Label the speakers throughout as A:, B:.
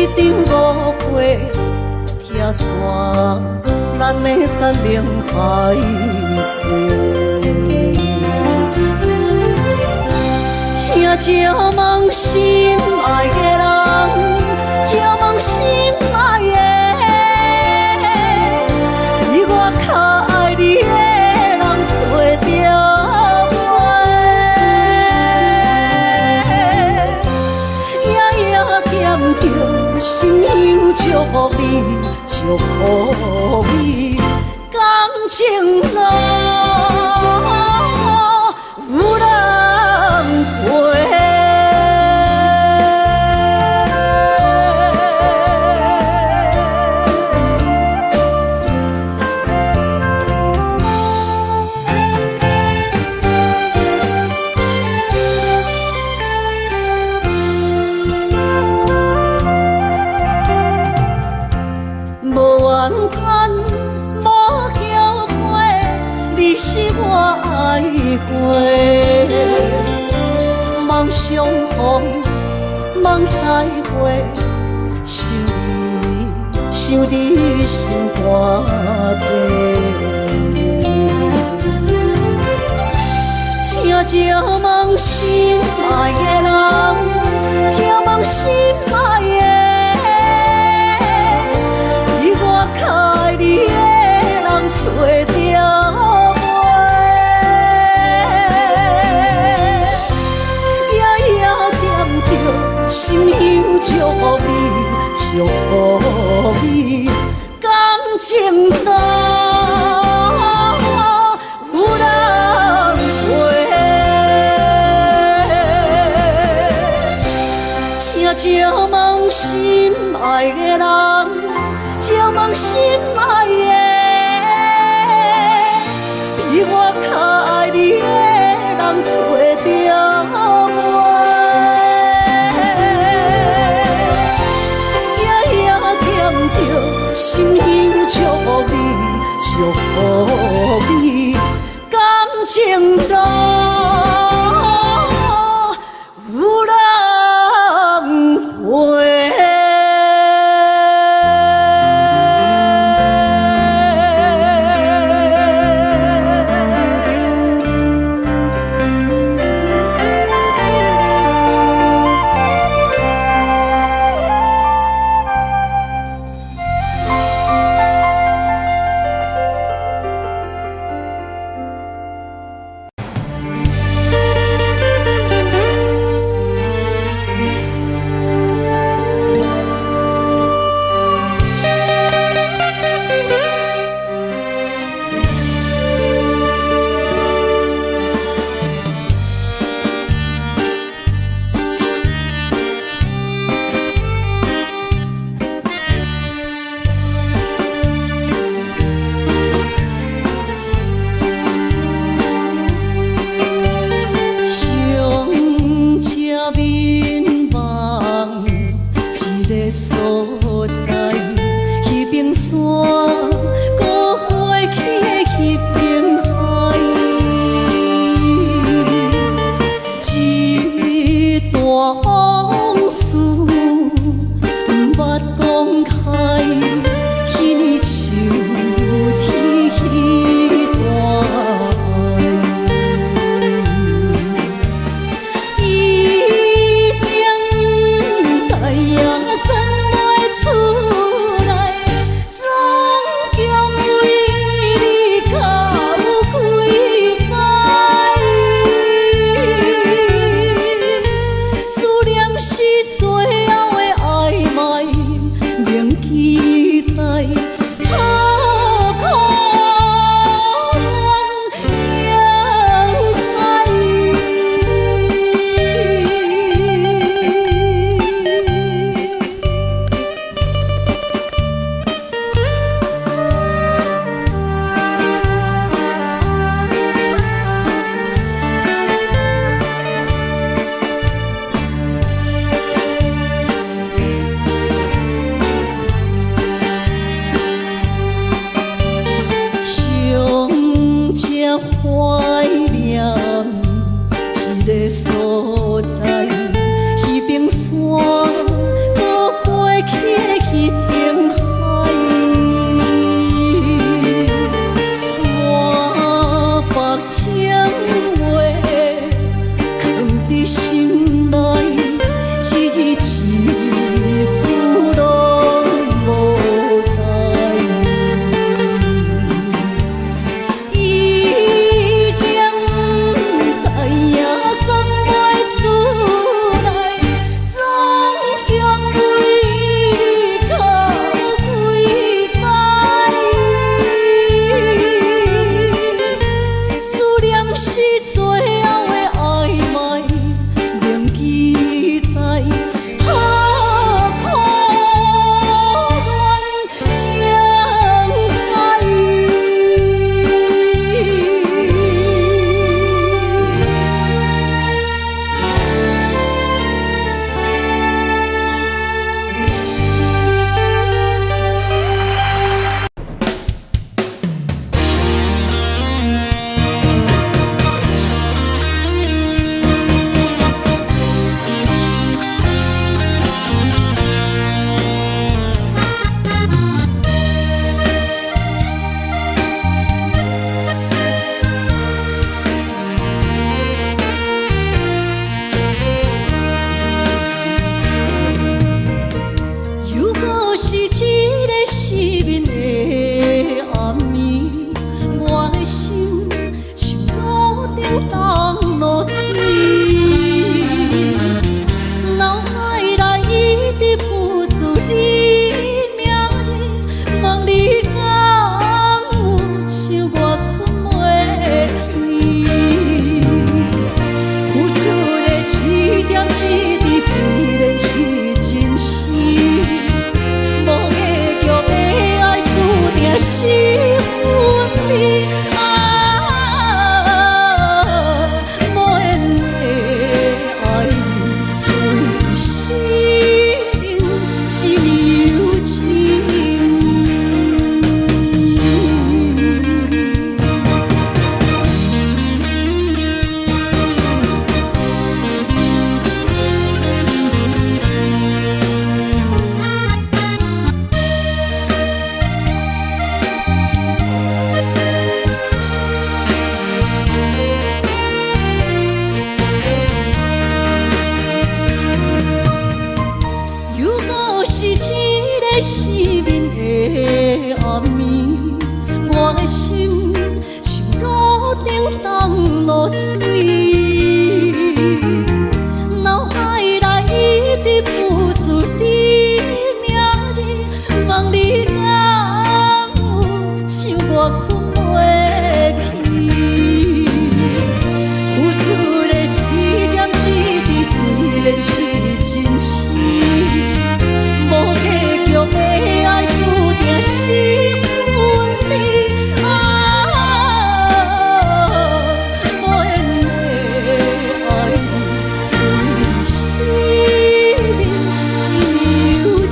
A: 一场误会，拆散咱的山盟海誓。请借问心爱的人，借问心爱的，比我较爱你的人找着我，夜夜惦着心乡祝福你，祝福你，感情路有人陪。你是我爱过，梦相逢，梦再会，想你心肝底。请借问心爱的人，借问心爱的，比我较爱你的人找着。心乡祝福你，祝福你，感情路有人陪。请借问心爱的人，借问心爱的，比我较爱你的人找着我。心乡祝福你，祝福你，感情路有人陪。又搁是一个失眠的暗暝，我的心像路顶冻落水，脑海内一直浮出你名字，望你敢有想我困袂去，付出的一点一滴虽然是真实。无结局的爱，注定是分离无缘的爱你，为生命亲又亲。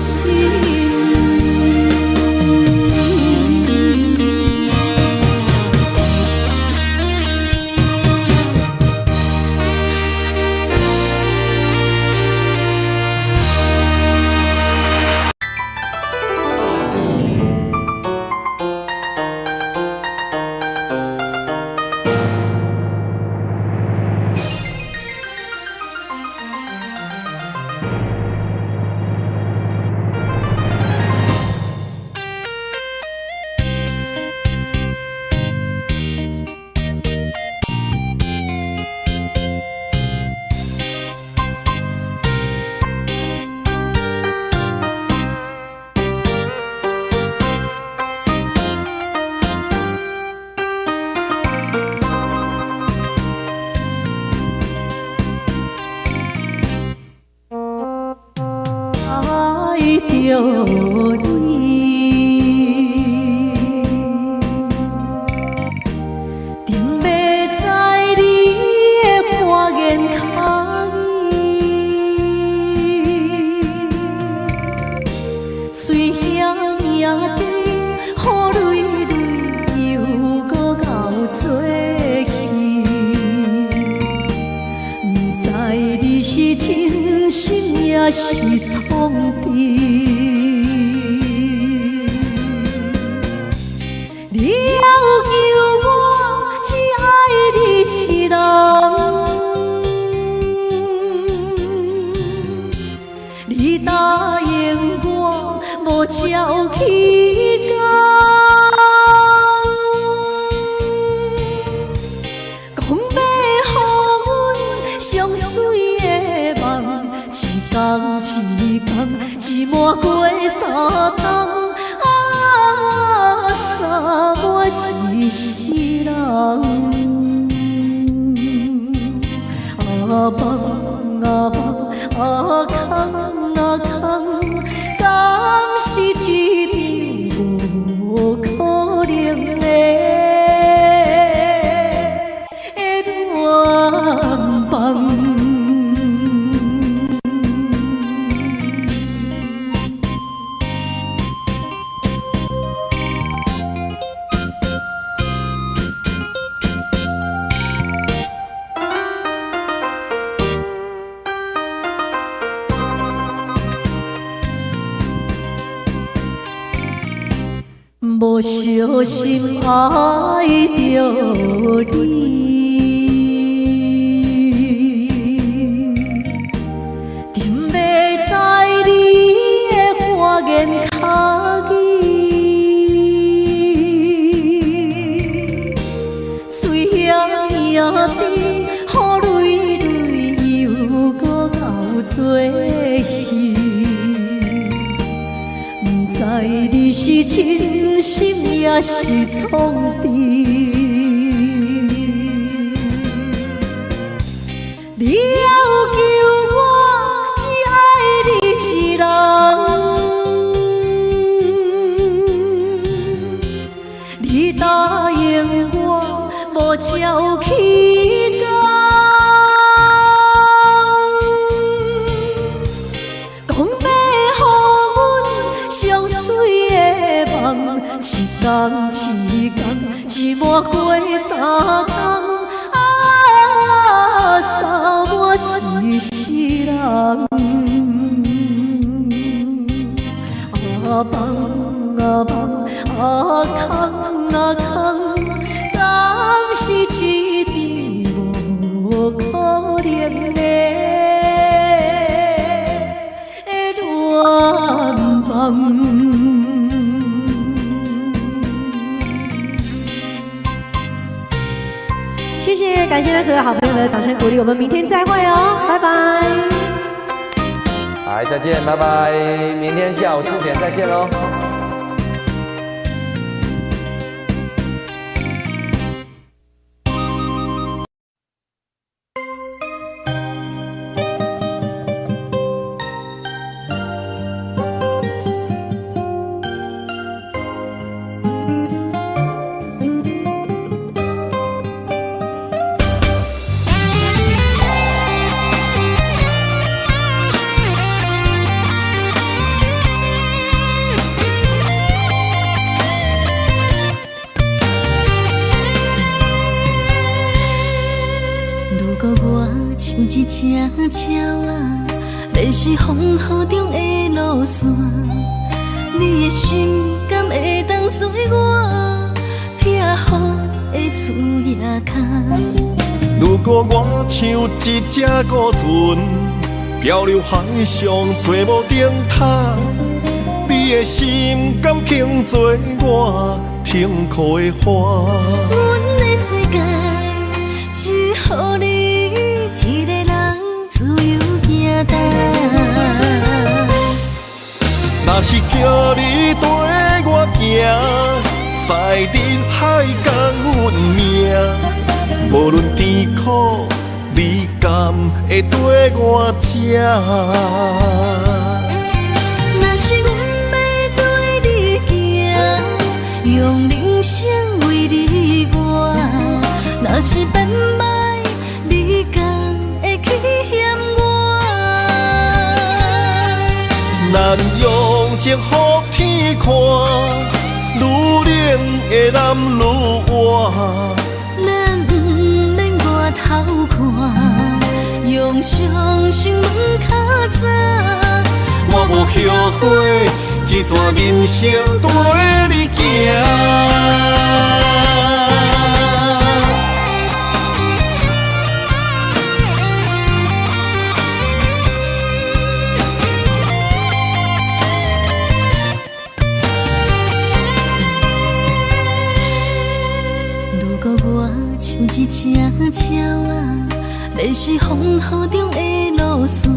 A: 爱着你，定要在你的花言巧语，虽险也得雨泪泪又搁到做戏，不知你是真心也是创治。你要求我只爱你一人，你答应我无照起工，讲要予阮上水的梦，一天一天一满过三冬。我一世人，梦梦空，敢是一场无可能的愿望。无小心爱着你，定要在你的花言巧语，虽险也得雨泪泪又搁到做戏。不知你是真心也是创治，你要求我只爱你一人，你答应我无照起工。上水的梦，一天一天，一满过三冬，扫我一世人。梦空，敢是一场无可能的。
B: 谢谢，感谢那所有好朋友的掌声鼓励，我们明天再会哦，拜拜。
C: 来，再见，拜拜，明天下午4点再见喽。
A: 一只鸟啊，迷失风雨中的路线，你的心敢会当做我避雨的厝野脚？
D: 如果我像一只孤船，漂流海上做无顶塔，你的心敢肯做我停靠的花？
A: 阮的世界只予你一个人自由行踏。
D: 若是叫你跟我行，在人海共阮命，无论甜苦，你敢会跟我吃？
A: 若是阮要对你行，用人生为你活，若是变歹，你敢会去嫌我？
D: 咱用情予天看，愈冷的男愈活。
A: 咱不免外头看，用双心门较早。
D: 我无后悔，一段人生跟你行。
A: 如果我像一只鸟啊，迷失风雨中的路线，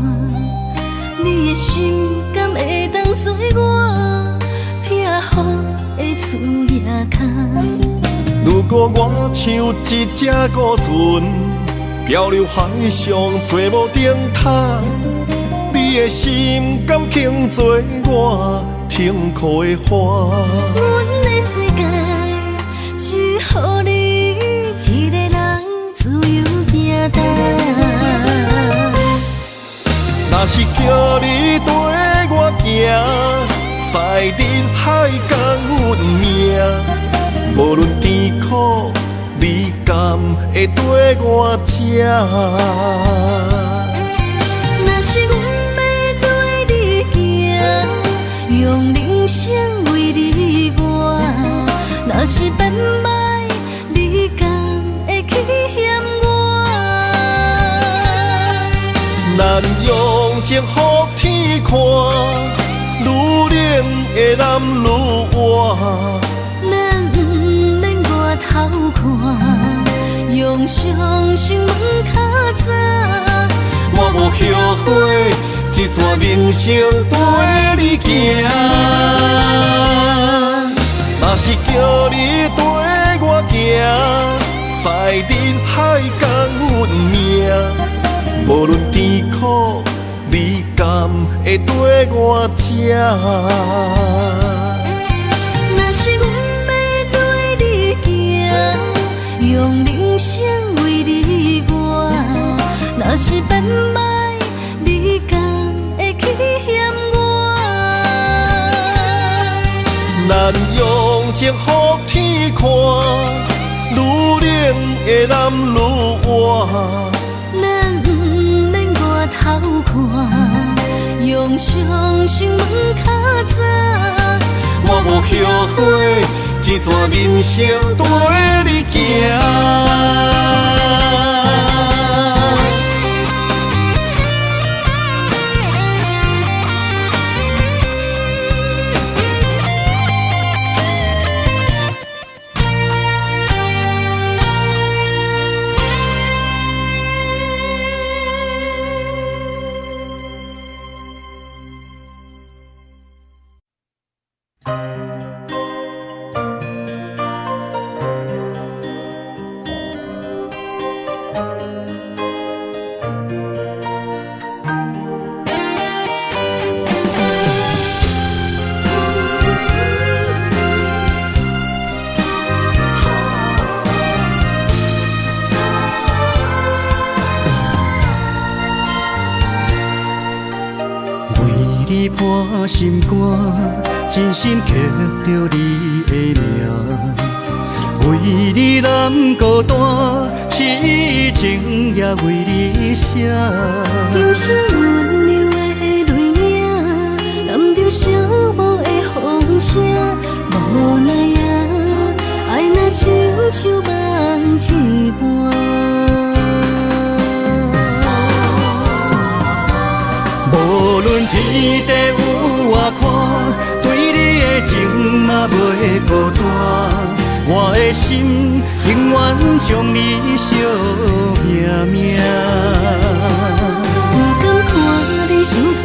A: 你的心敢会当做我避雨的厝野脚？
D: 如果我像一只孤船，漂流海上做无顶塔，你的心敢肯做我停靠的花？
A: 阮的世界只予你一个人自由行踏。
D: 若是叫你跟我行，在人海共阮命，无论甜苦，你敢会跟我吃？
A: 若是阮要对你行，用人生为你活，若是变歹，你敢会去嫌我？
D: 咱用情予天看，愈冷的男愈活。
A: 咱不免外头看，用双心门较早。
D: 我无后悔，一段人生跟你行。若是叫你跟我行，在人海共阮命，无论甜苦，你敢会跟我吃？
A: 若是阮要对你行，用人生为你活，若是变歹，你敢会去嫌我？
D: 咱用情予天看，愈冷的男愈活。
A: 咱不免外头看，用双心门较早。
D: 我无后悔，一段人生跟你行。
E: 你破心肝，真心刻着你的名。为你难孤单，痴情也为你写。
A: 人生温柔的泪影，染着寂寞的风声。无奈啊，爱若亲像梦一半。
E: 无论天地有外宽，对你的情嘛袂孤单。我的心永远将你惜命命。
A: 不甘看你受拖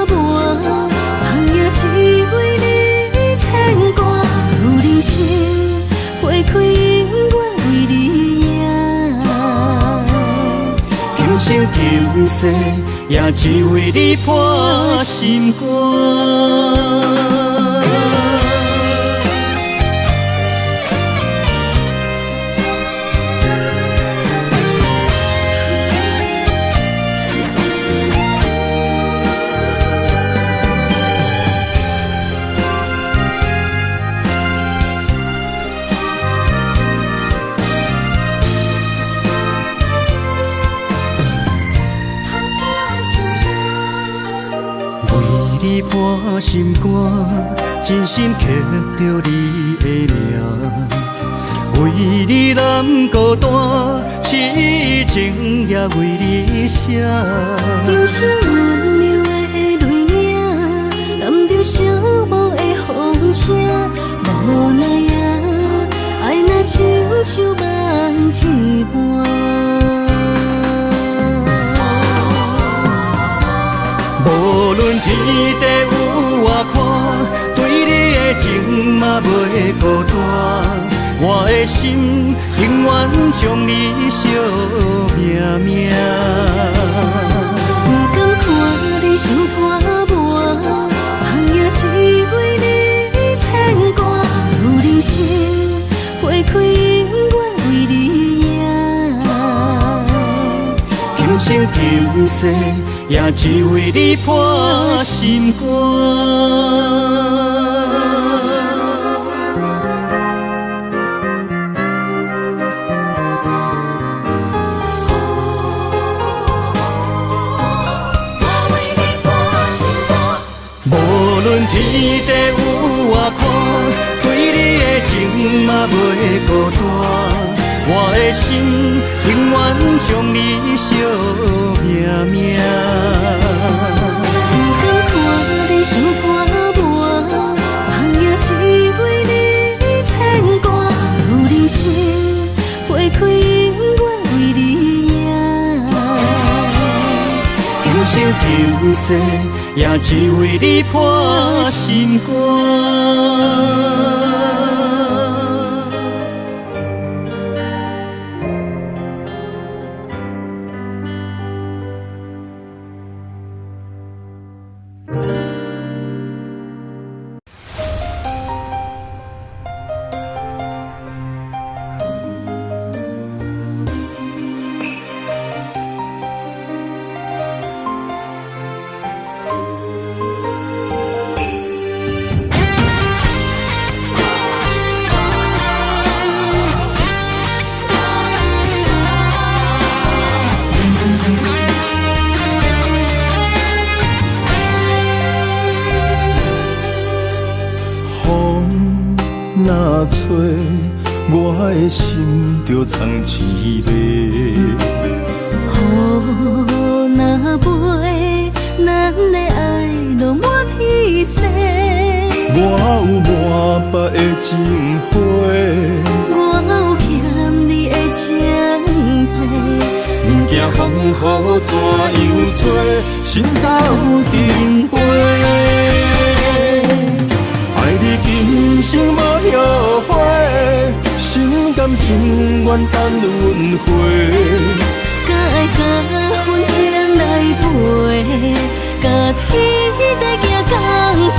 A: 磨，梦也只为你牵挂。有人生花开永远为你赢，
E: 今生今世也只为你破心肝。你破心肝，真心刻着你的名。为你难孤单，痴情也为你写。
A: 人生温柔的泪影，染着寂寞的风声。无奈啊，爱若亲像梦一半。
E: 无论天地有外宽，对你的情嘛袂孤单。我的心永远将你惜命命。
A: 不甘看你受拖磨，梦也只为你牵挂。有人生花开永远为你赢，
E: 今生今世也只为你破心肝。无论天地有外宽，对你的情嘛袂孤单。我的心永远将你惜命命。
A: 不甘看你受拖磨，梦也只为你牵挂。有人生花开永远为你赢，
E: 今生今世也只为你破心肝。
D: 若吹，我的心就藏滋味。
A: 雨若飞，咱的爱就满天星。
D: 我有满腹的情花，
A: 我有欠你的情债，
D: 不惊风雨怎样做，心斗阵飞。爱你。愿等轮回。
A: 甲爱甲份情来陪，甲天地行同齐。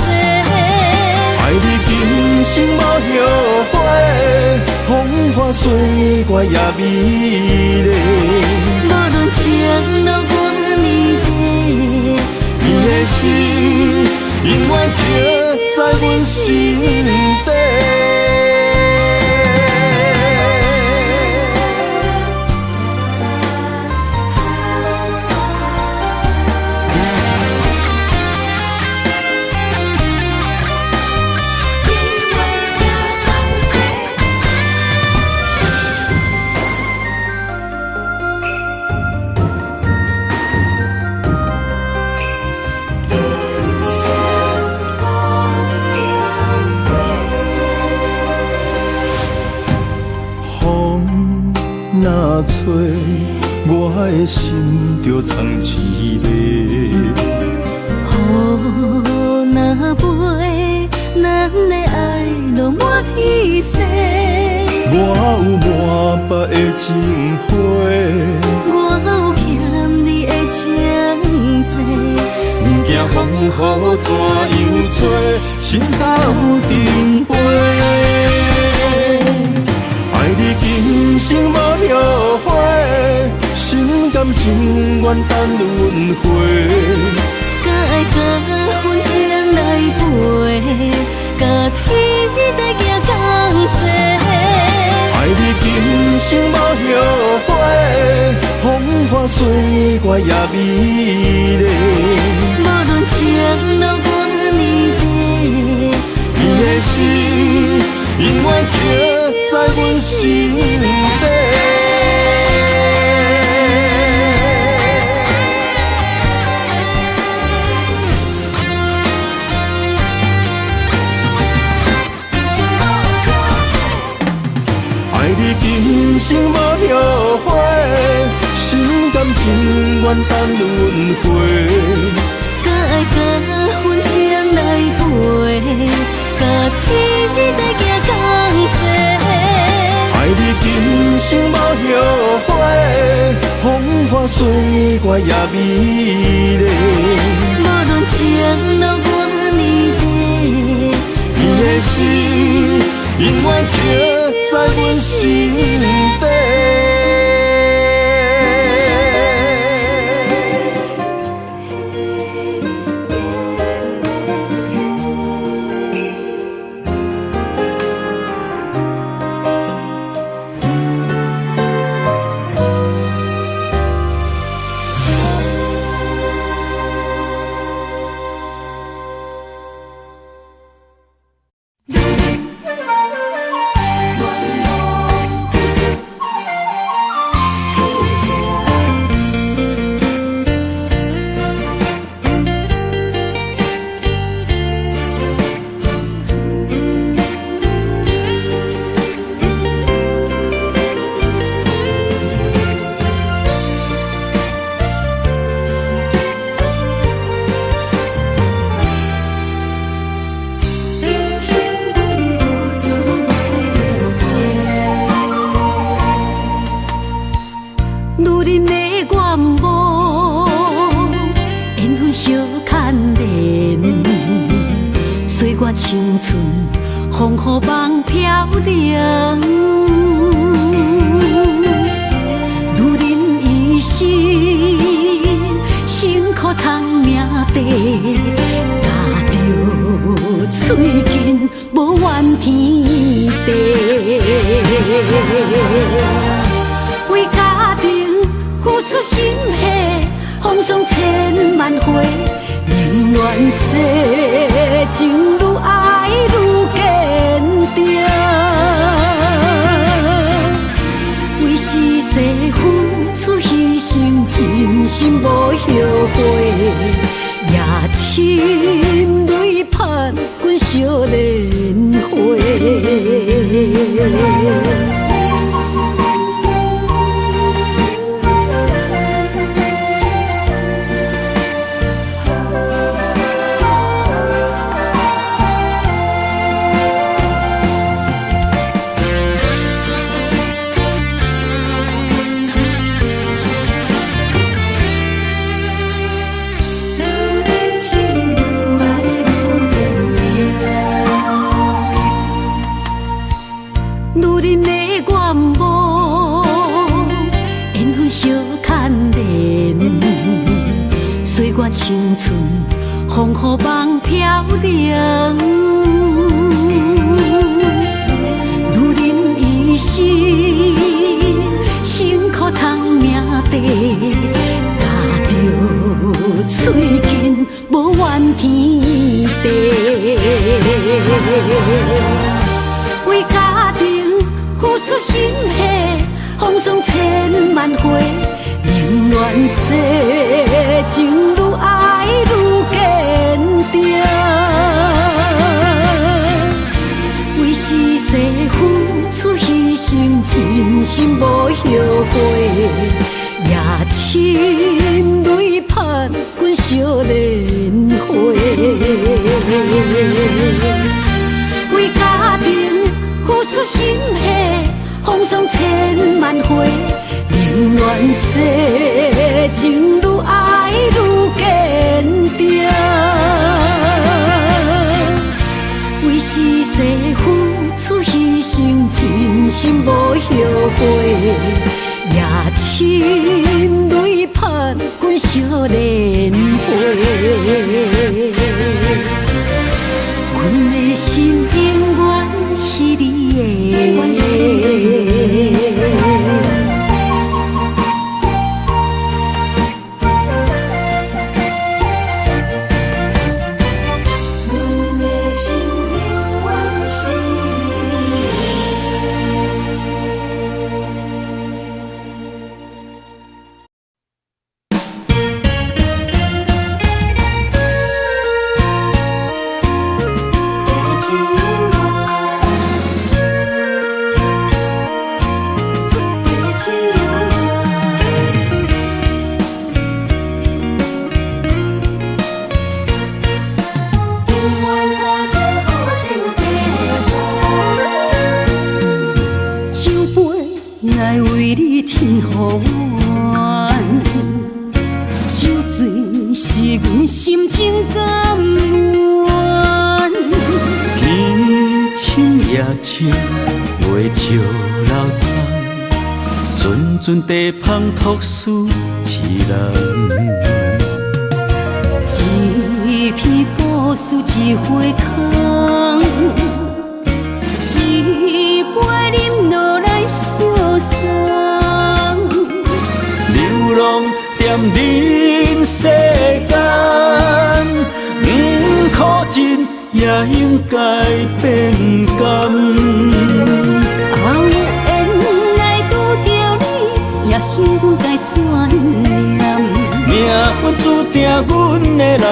D: 爱你今生无后悔，风花雪月也美丽。
A: 无论情路偌呢短，
D: 你的心永远刻在阮心底。若吹，我的心就藏一个。
A: 雨若飞，咱的爱落满天星。
D: 我有满腹的情花，
A: 我有欠你的情债，
D: 不惊风雨怎样吹，心斗阵飞。爱你今生无后悔，心甘情愿等轮回。
A: 甲爱甲份情来陪，甲天地行同齐。
D: 爱你今生无后悔，风花雪月也美丽。
A: 无论情路偌呢短，
D: 你的心永远刻在阮心底。爱你今生无后悔，心甘情愿等轮回。
A: 甲爱甲份情来陪，甲天地行同齐。
D: 爱你今生无后悔，风花雪月也美丽。
A: 无论情路偌呢短，
D: 你的心永远刻在阮心底。
A: 青春风雨梦飘零，女人一生辛苦藏命地，踏着嘴筋无怨天地，为家庭付出心血，风霜千万回。宁愿世情愈爱愈坚定，为是世付出牺牲，真心无后悔，也深泪盼阮少年花。了，女人一生辛苦偿命地，踏着嘴筋无怨天地，为家庭付出心血，风霜千万回。宁愿世情愈爱愈坚定，为是世付出牺牲，真心无后悔，也深泪盼滚少年花。为家庭付出心血，风霜千万回。宁愿世情愈爱愈坚定，为是世付出牺牲，真心无后悔，也深泪盼滚少年花。阮的心永远是你的。
E: 阵地芳托书一人，
A: 一篇故事一回空，一杯饮落来相送。
E: 流浪踮人世间，苦尽也应该变甘。幸运该怎念？命运注定阮的人，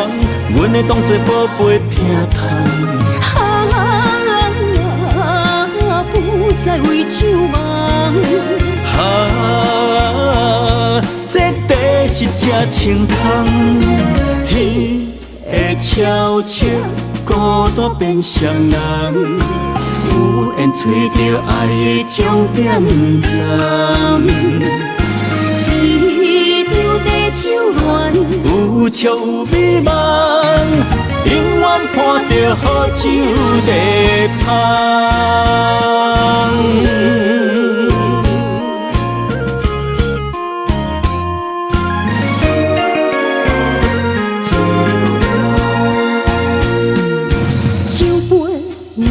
E: 阮会当作宝贝疼痛。
A: 不再为酒梦。
E: 这地是真清风，天会悄悄孤单变双人，有缘找到爱的终点站。一场地酒恋，有笑有美梦，永远伴着好酒地芳。酒杯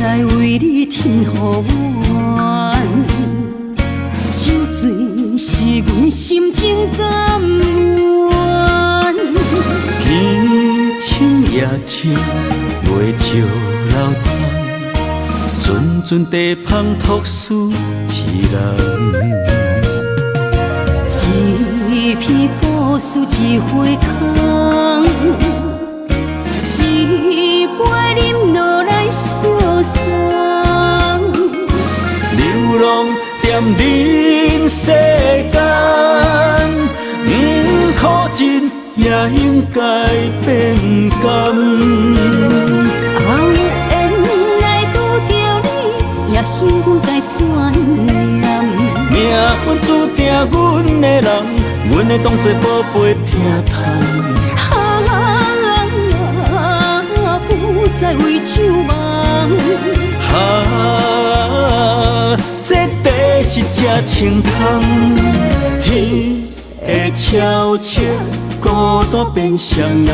E: 爱为你添予阮，酒醉是阮心情甘愿，天深夜深，袂笑流淌，阵阵地芳托书一人。
A: 一篇故事一回空，一杯饮落来相送。
E: 流浪踮人世间，苦尽也应该变甘。
A: 后缘来拄着你，也幸运该怎念？
E: 命运注定阮的人，阮会当作宝贝疼痛。不再为酒梦。这地是真清风，天会悄悄孤单变双人，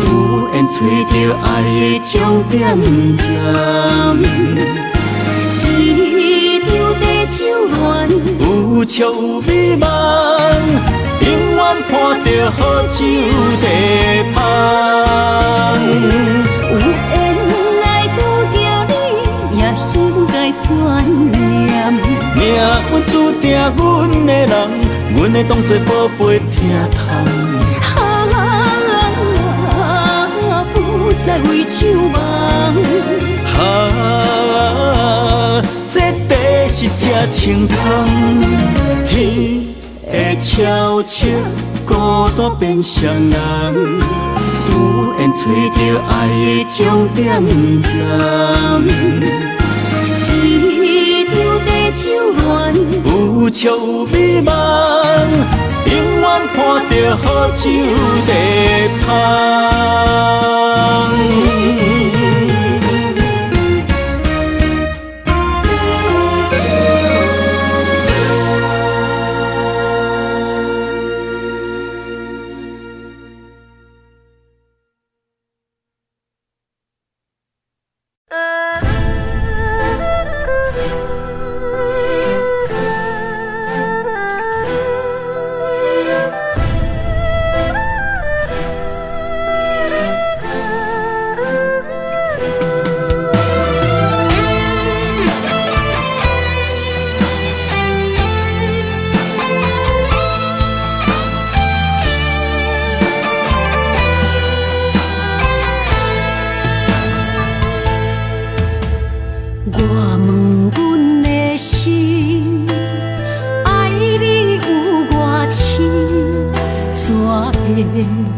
E: 有缘找到爱的终点站。一场地酒恋，有笑有美梦，永远伴着好酒地香。
A: 有缘来拄着你，也应该转念。
E: 命运注定阮的人，阮会当作宝贝疼痛。
A: 不再为酒梦。
E: 这地是这清芳，天会悄悄孤单变双人，有缘找到爱的终点站。一场地酒恋，有笑有美梦，永远伴着好酒地香。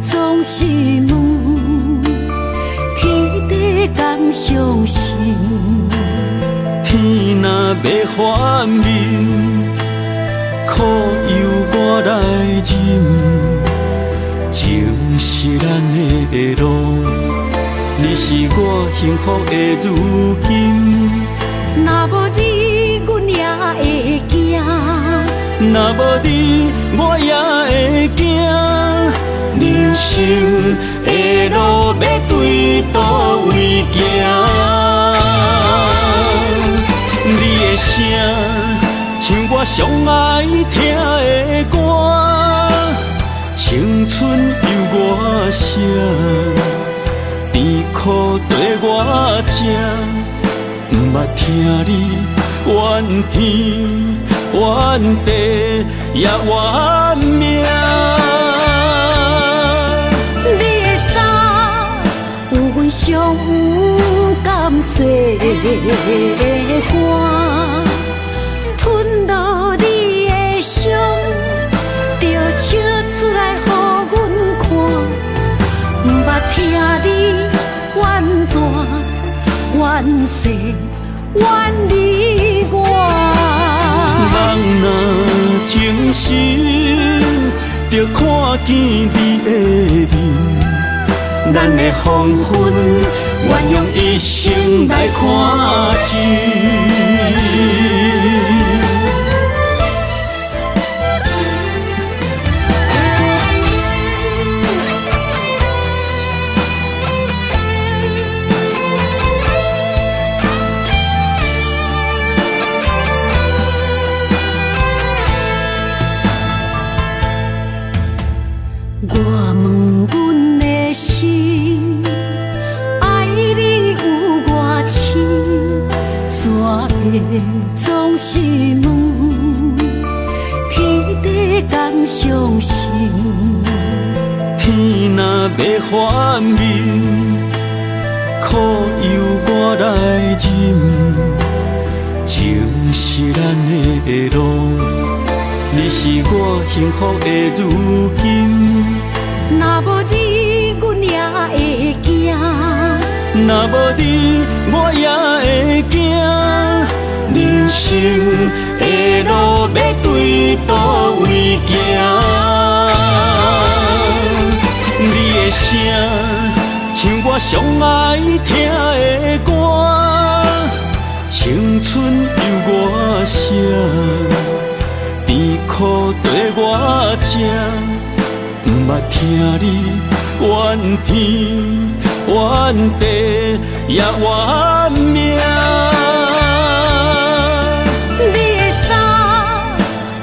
A: 总是问，天地共相信。
E: 天若要反面，苦由我来忍。情是咱的路，你是我幸福的如今。
A: 若无你，阮也会惊；
E: 若无你，我也会惊。人生的路要对倒位行？你的声像我上爱听的歌，青春由我写，甜苦对我吃，不捌听你怨天怨地也怨命。
A: 上有甘细的肝，吞落你的伤，就笑出来予阮看。不捌听你怨大怨细怨离我。
E: 人若情深，就看见你的面。咱的黄昏，愿用一生来看尽。
A: 我问阮的心，爱你有偌深，怎会总是问，天地共相信。
E: 天若要反面，苦由我来忍。情是咱的路，你是我幸福的如今。
A: 若无你，阮也会惊；
E: 若无你，我也会惊。人生的路要对倒位行？你的声像我上爱听的歌，青春由我写，甜苦对我吃。不捌听你
D: 怨天怨地也怨命。
A: 你的衫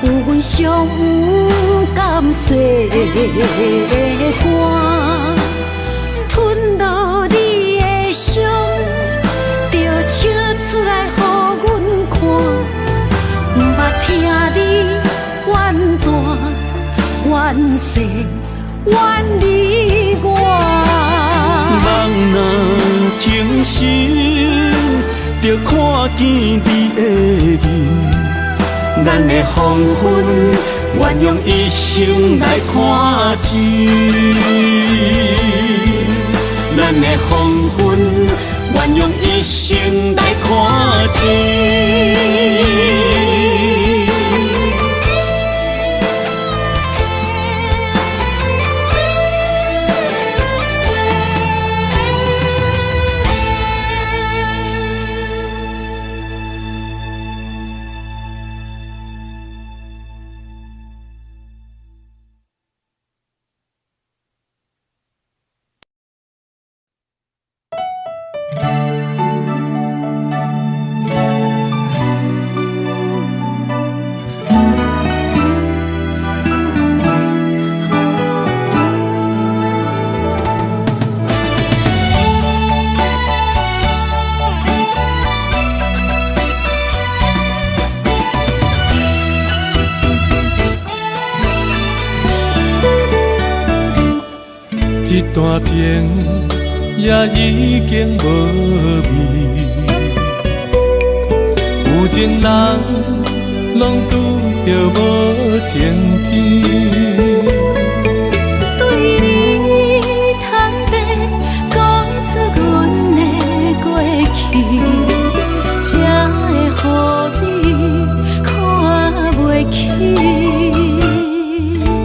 A: 有阮上有甘洗的汗，吞落你的伤，就笑出来予阮看。毋捌听你怨大怨细怨你我。
D: 人若情深，就看见你的面，咱的黄昏愿用一生来看尽，咱的黄昏愿用一生来看尽。一段情也已经无味，有情人拢拄着无情天。
A: 对你坦白讲出阮的过去，才会予你看袂起。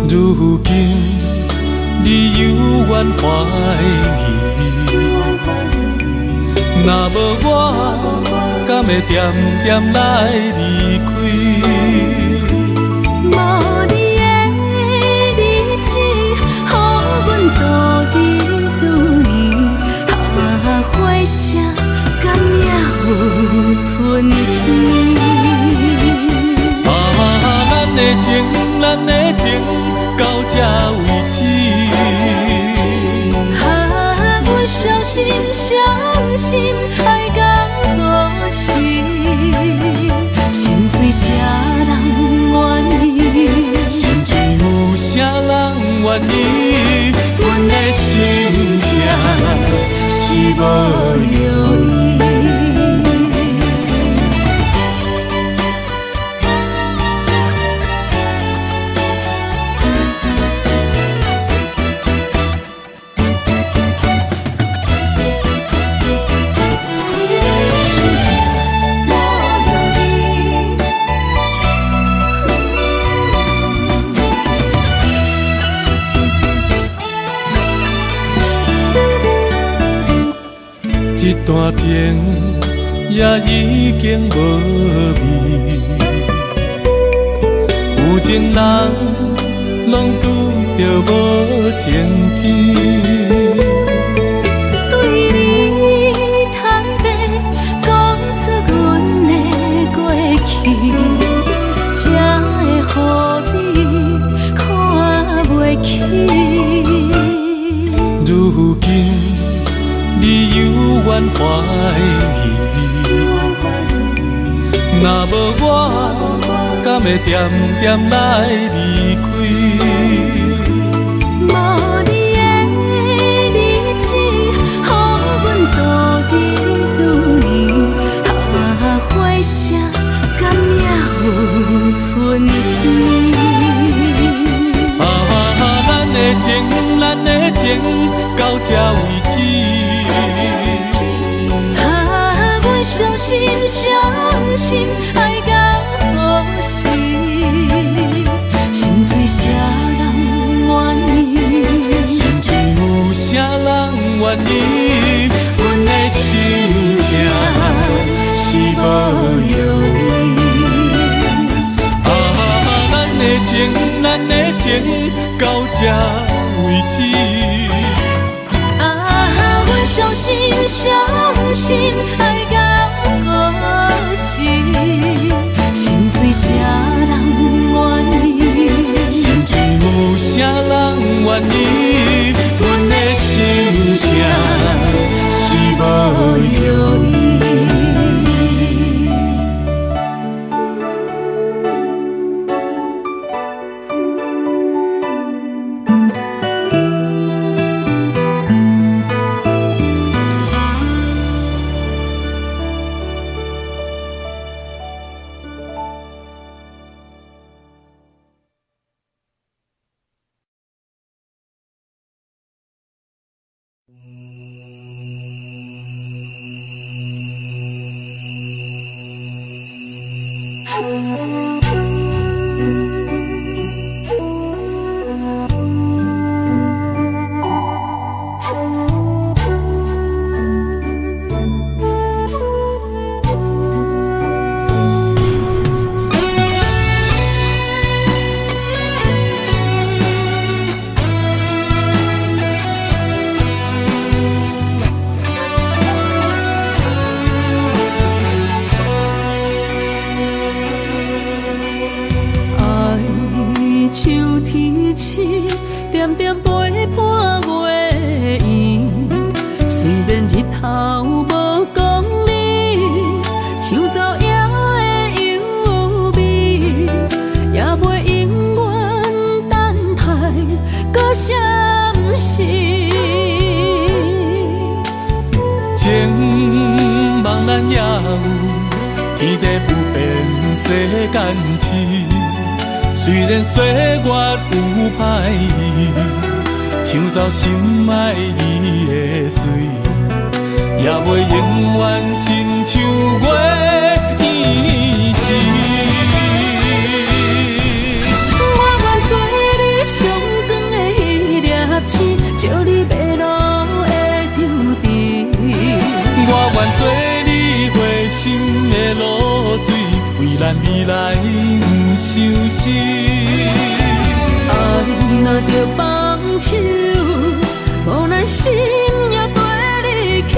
D: 如今你犹原怀疑，若无我，敢会点点来离开？
A: 无你的日子，予阮度日如年，花谢敢也有春天？
D: 咱的情，咱的情，到这为止。
A: 阮伤心伤心，爱到何时？心碎啥人愿意？
D: 心碎有啥人愿意？阮的心痛是无容易。一段情也已经无味，有情人拢拄着无情天。
A: 对你坦白讲出阮的过去，才会予你看袂起。
D: 如今你犹原怀疑，若无我，敢会点点来离开？
A: 无你的日子，予阮度日如年，花谢敢也有春天？
D: 咱的情，咱的情，到这为止。
A: 阮伤心伤心，爱到何时？心碎啥人愿意？
D: 心碎有啥人愿意？阮的心痛是无容易。咱的情，咱的情，到这为止。
A: 相信爱到故事，心碎啥人愿意？
E: 心碎有啥人愿意？阮的心情是无容易。虽然岁月有歹意，抢走心爱你的水，也袂永远亲像月依时。
A: 我愿做你上长的迄粒星，照你迷路的丢滴。
E: 我愿做你回心的露水，为咱未来不伤心。
A: 爱若着放手，无咱心也跟你去。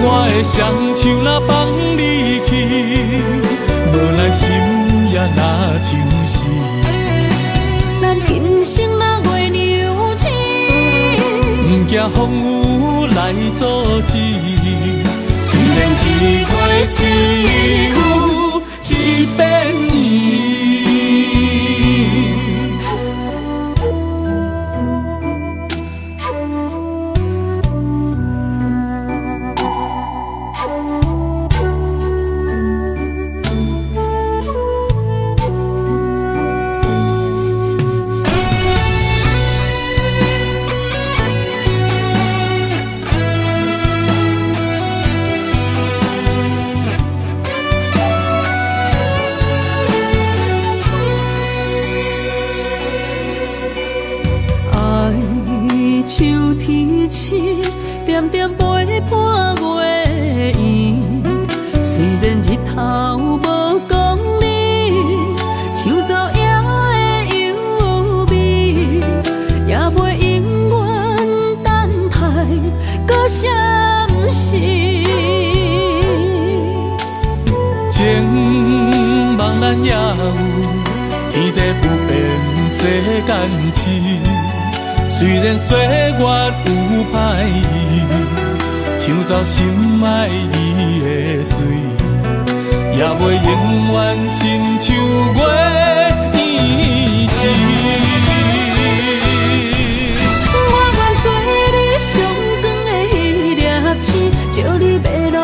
E: 我的双手若放你去，无咱心也若像死。
A: 咱今生若月娘星，
E: 不惊风雨来阻止。虽然一月只有一遍伊。
A: 点点陪伴月圆，虽然日头无光明，抢走夜的幽味，也袂永远等待搁闪烁。
E: 情望咱也有，天地不变，世间痴。虽然岁月有歹意，抢走心爱你的水，也袂永远亲像月依时。
A: 我愿做你上光的迄粒星，照你迷路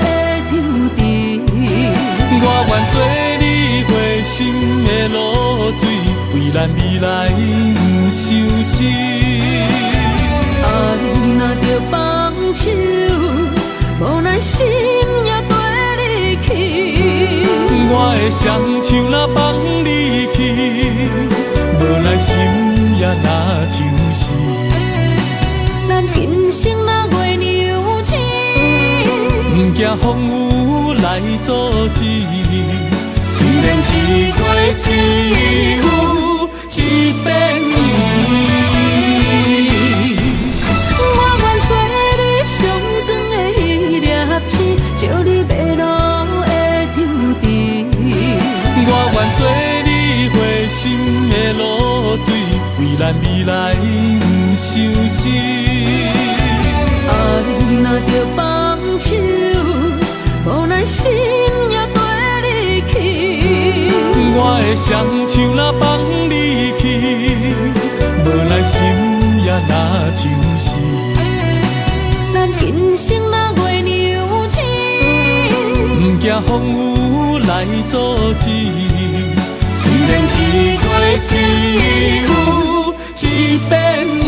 A: 的丢滴。
E: 我愿做你回心的露水，为咱未来不伤心。
A: 爱若着放手，无咱心也跟你去。
E: 我的双手若放你去，无咱心也若像死。
A: 咱今生若月娘星，
E: 不惊风雨来阻止。虽然一月只有一遍伊。
A: 我愿做你上
D: 咱未来不相识。
A: 爱若着放手，无咱心也跟你去。
D: 我的双手若放你去，无咱心也若像是。
A: 咱今生若月娘星，
D: 不惊风雨来阻止。虽然一月一有一变伊。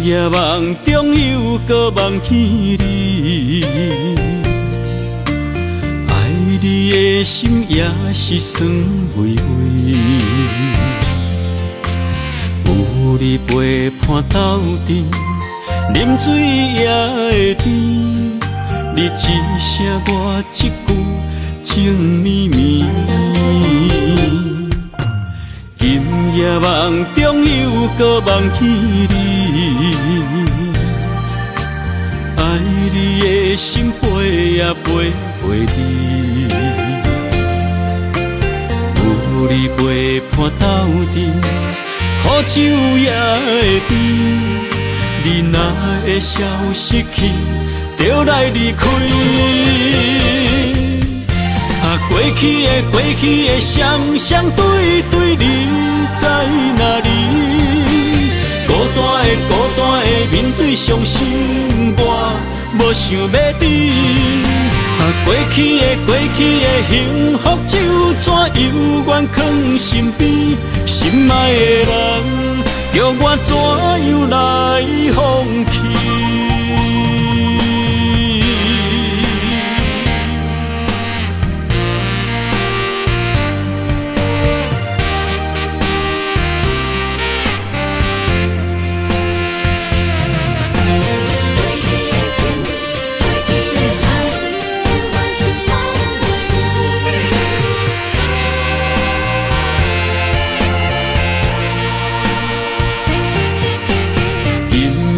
D: 夜梦中又搁梦起你，爱你的心也是酸微微。有你陪伴斗阵，啉水也会甜。你一声我一句，情绵绵。今夜梦中又搁梦起你，爱你的心飞啊飞飞你，有你陪伴斗阵，苦酒也会甜。你若会消失去，就来离开。过去的双对对，你在哪里？孤单的面对伤心，我无想要知。过去的幸福就怎犹原藏心边？心爱的人，叫我怎样来放弃？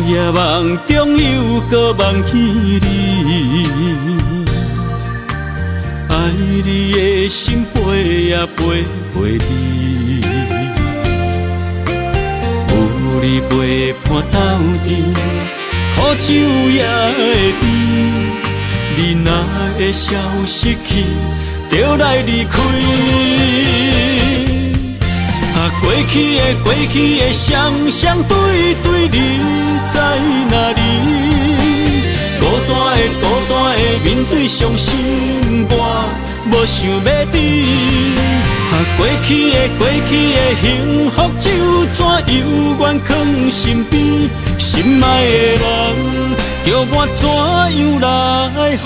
D: 夜梦中又搁梦起你，爱你的心飞啊飞飞你，有你陪伴斗阵，苦酒也会甜。你若会消失去，就来离开。过去的双对对，你在哪里？孤单的面对伤心，我无想要知。过去的幸福就怎犹原藏心边？心爱的人，叫我怎样来放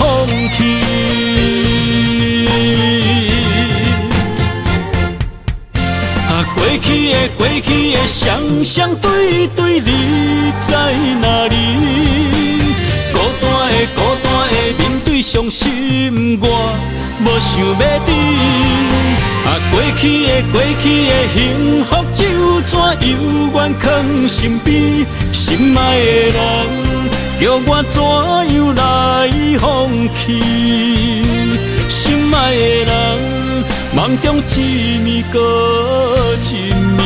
D: 弃？过去的双对对，你在哪里？孤单的面对伤心，我无想要知。过去的幸福就怎犹原藏心边？心爱的人，叫我怎样来放弃？心爱的人，梦中一暝搁一暝。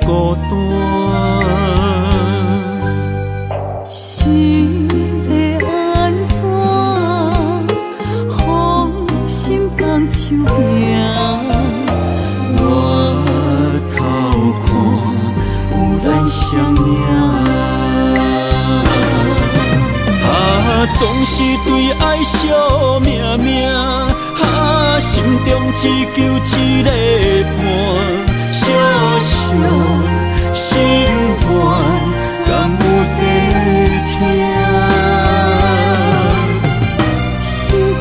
E: 孤单。
A: 是要安怎？放心放手行。
E: 我偷看有咱相影。总是对爱惜命命，心中只求一个伴，小小心愿，敢有在听？想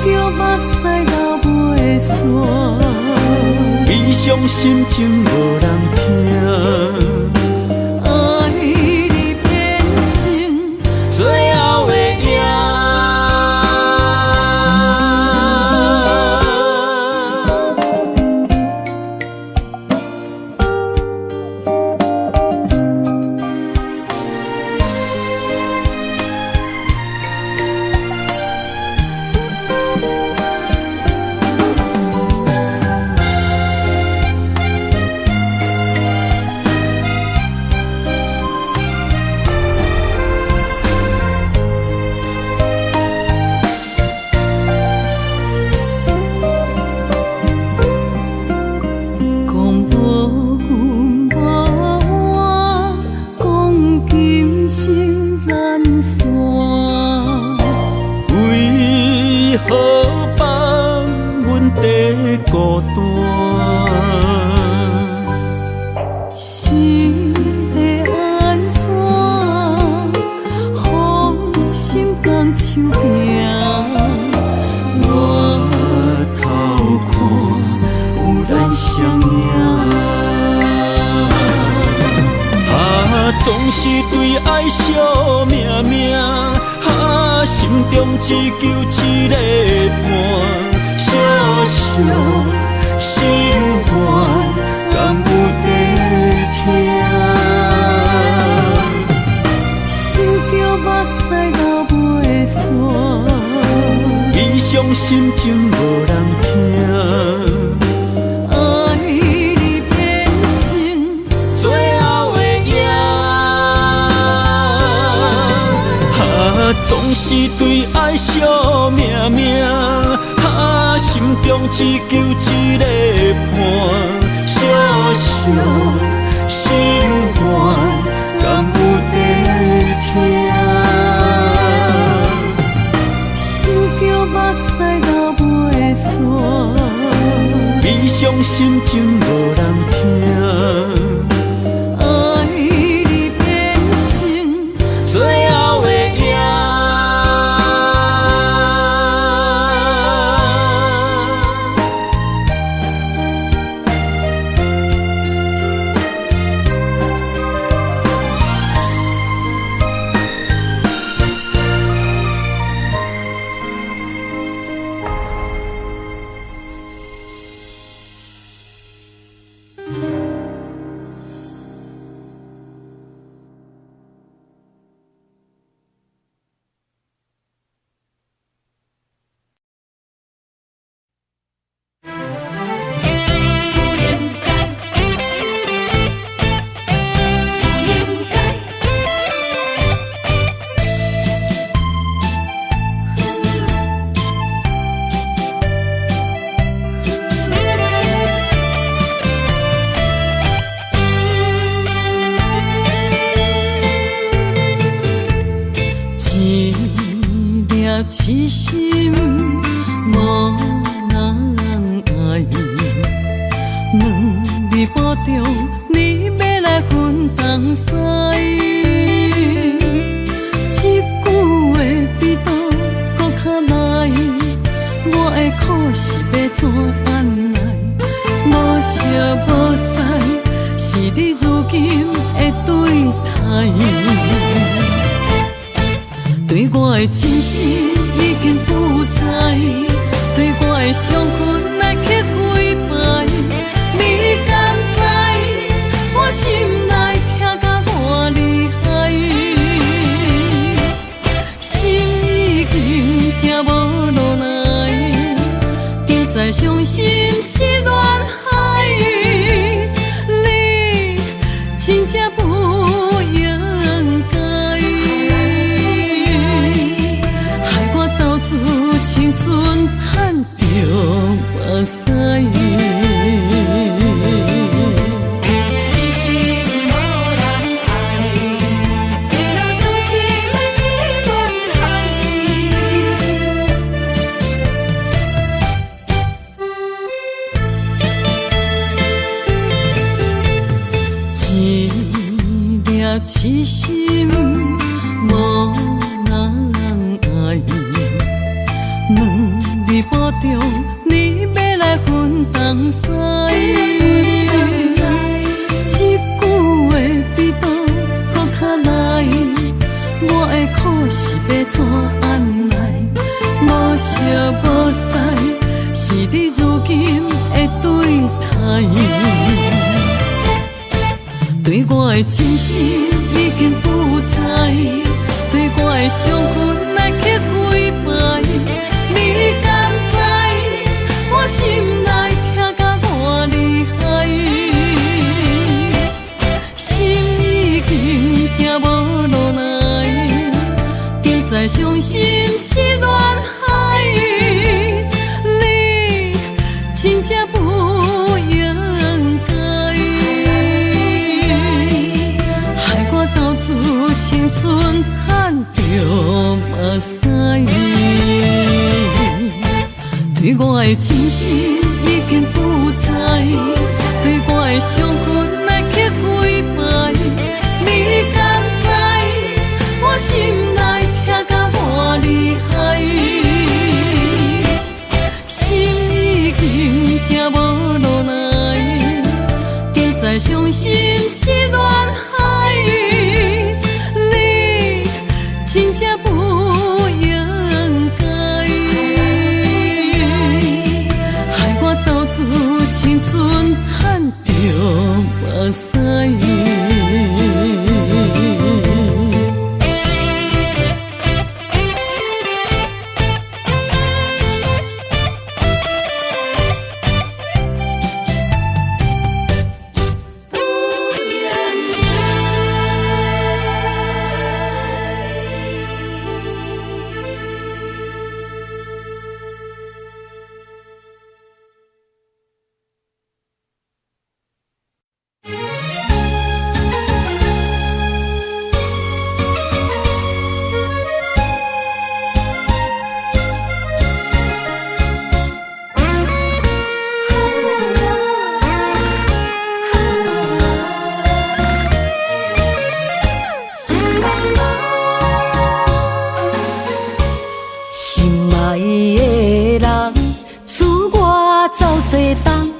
E: 叫目屎流袂散，悲伤心情无人听。爱你变成最后的影。孤单，
A: 是要安怎？放心放手行。
E: 我偷看有咱相影。总是对爱惜命命，心中只求一个伴。小小心愿，敢有在听？
A: 想叫目屎流袂散，
E: 悲伤心情无人听。
A: 爱你变成最后的影。
E: 总是对爱惜命命。心中只求一个伴，小小心愿，敢有在听？
A: 想叫目屎流袂散，
E: 悲伤心情无人听。
A: 爱你变成最后的影。痴心无人爱，两日半中你要来分东西，一句话比刀搁较来，我的苦是要怎安来？无烧无屎，是你如今的对待。对我的真心已经不知，对我的伤痕来去几摆，你敢知我心内痛甲偌厉害？心已经行无落来，定在伤心是恋海，你真痴心无人爱，两日保重，你要来分东西。一句话比刀搁较来，我的苦是要怎安来？无惜无使，是你如今的对待。对我的真心已经不在，对我的伤痕来去几摆。你敢知我心内痛甲偌厉害？心已经行无落来，定在伤心是恋海。你真正不应该。青春叹着目屎，对我的真心已经不在，对我的伤痕来去几摆。你敢知我心内痛甲偌厉害？心已经行无落来，定在伤心是恋海。真正不应该，害我斗志青春叹着目屎。西东，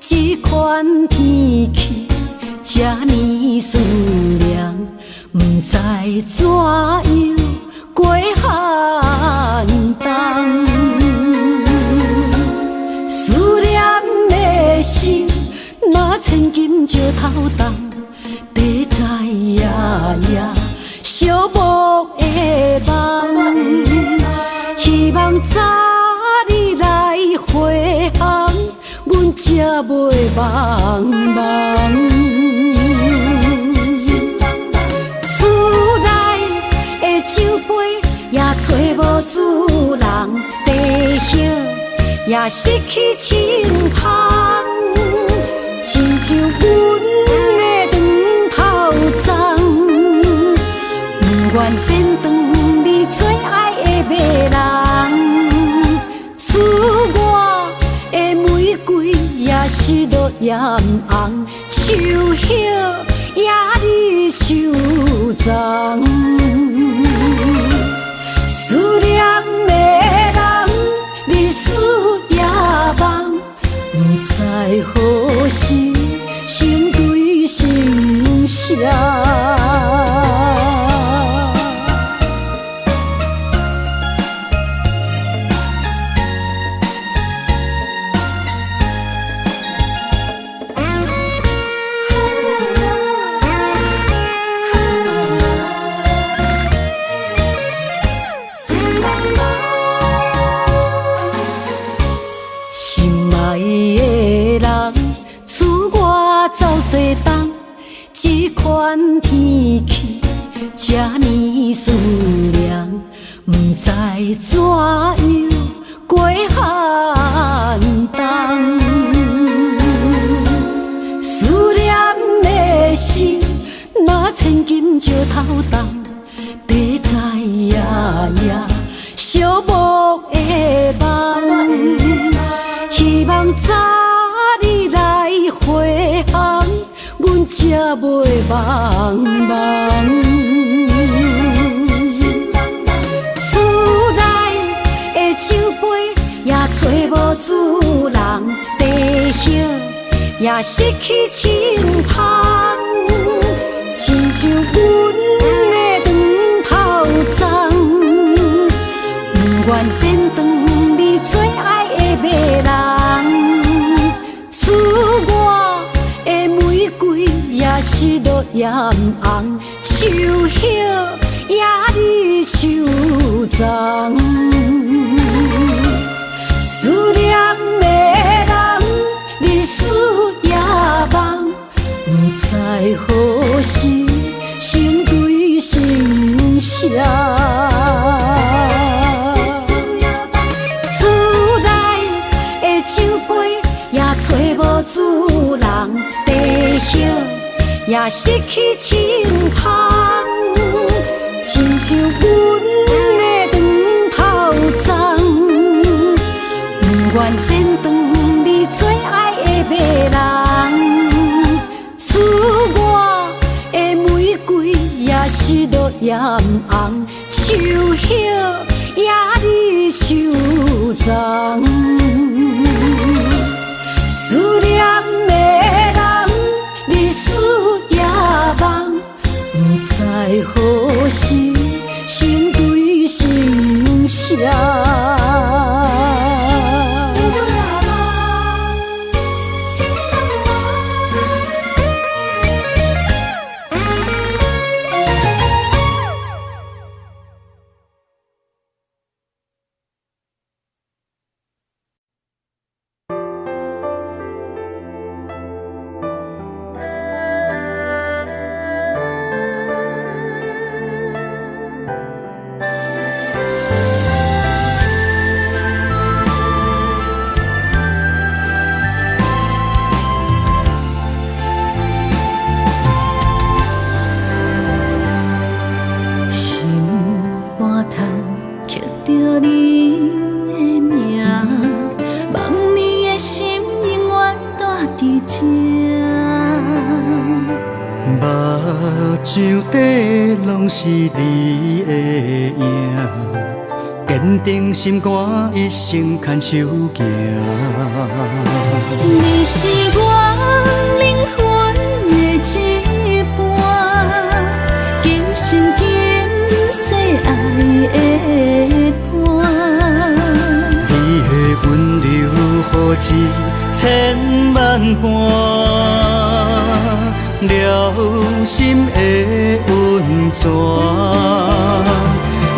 A: 这款天气这呢思念，不知怎样过寒冬。思念的心，若千金石头重，地在夜夜寂寞的梦，希望早日来回航。阮才袂茫茫，厝内的酒杯也找无主人，地叶也失去清芳，亲像阮的长头鬃，不愿剪断你最爱的马人，厝外的玫瑰也是落艳红，树叶也离树丛。思念的人，日思夜梦，不知何时心对心声。走西东，这款天气这呢思念，不知怎样过寒冬。思念的心，若千金石头重，地在夜夜寂寞的梦，希望早日来回航。阮才才袂茫茫。厝内的酒杯也找无主人，地叶也失去清芳，亲像阮的长头鬃，不愿剪断你最爱的马人。厝外的玫瑰也是落艳红，树叶也离树丛。思念的人，日思夜梦，不知何时成对成双。厝内的酒杯也找无主人，地叶也失去清芳，亲像阮的长头鬃，不愿剪断你最爱的马人。厝外的玫瑰也是落艳红，树叶也离树丛。思念的人，日思夜梦，不知何时成对成双。
E: 是你的影，坚定心肝，一生牵手行。
A: 你是我灵魂的一半，今生今世爱的伴。
E: 你的温柔好似千万般。了心的温泉，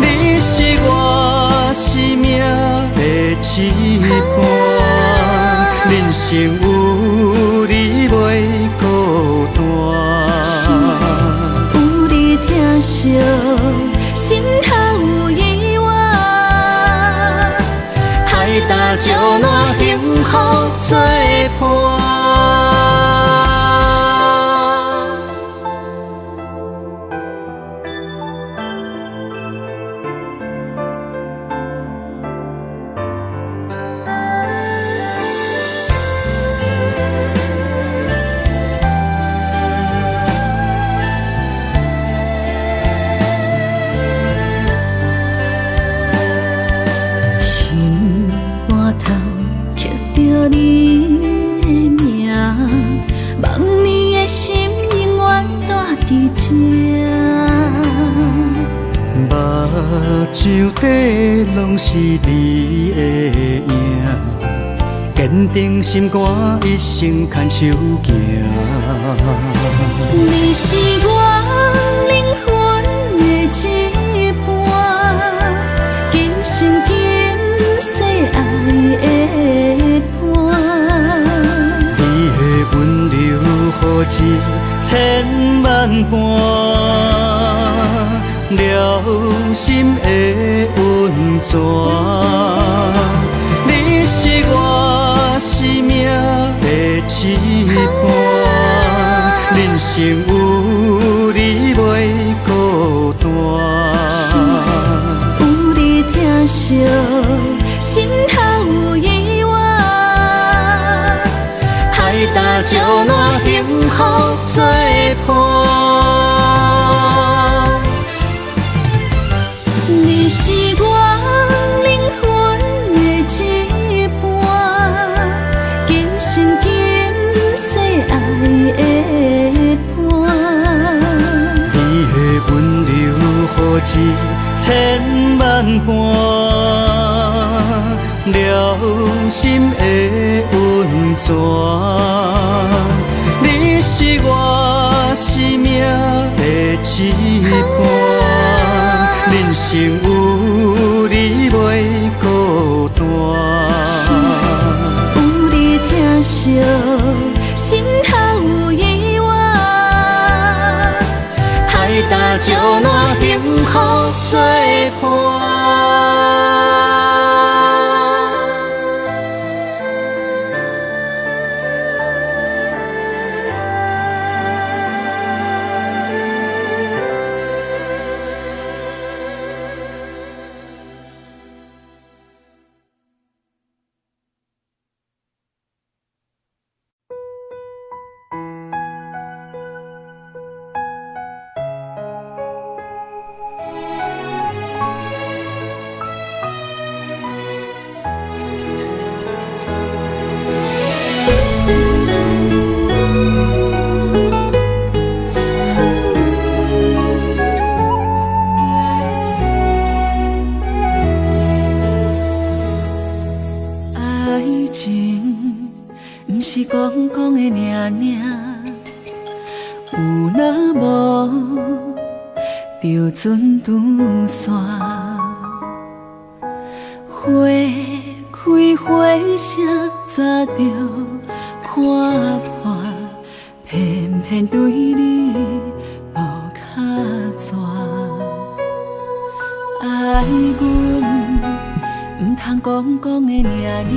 E: 你是我生命的一半，人生有你袂孤单。
A: 有你疼惜，心头有意外，海大石烂，幸福作伴。
E: 手底拢是你的影，坚定心肝，一生牵手行。
A: 你是我灵魂的一半，今生今世爱的伴。
E: 你的温柔好似千万般。了心的温泉，你是我生命的一半，人生有你袂孤单。
A: 有你疼惜，心头有意外，海大石
E: 烂幸福作伴。
A: 你是我灵魂的一半，今生今世爱的伴。
E: 你的温柔，何止千万般，了心的温泉。你是我生命的一半，人生有你袂孤单。
A: 有你疼惜，心头有意外，
E: 海大石烂幸福作伴。
A: 讲讲的尔尔，有若无就船拄线，花开花谢早就看破，偏偏对你无卡纸。爱阮唔通讲讲的尔尔。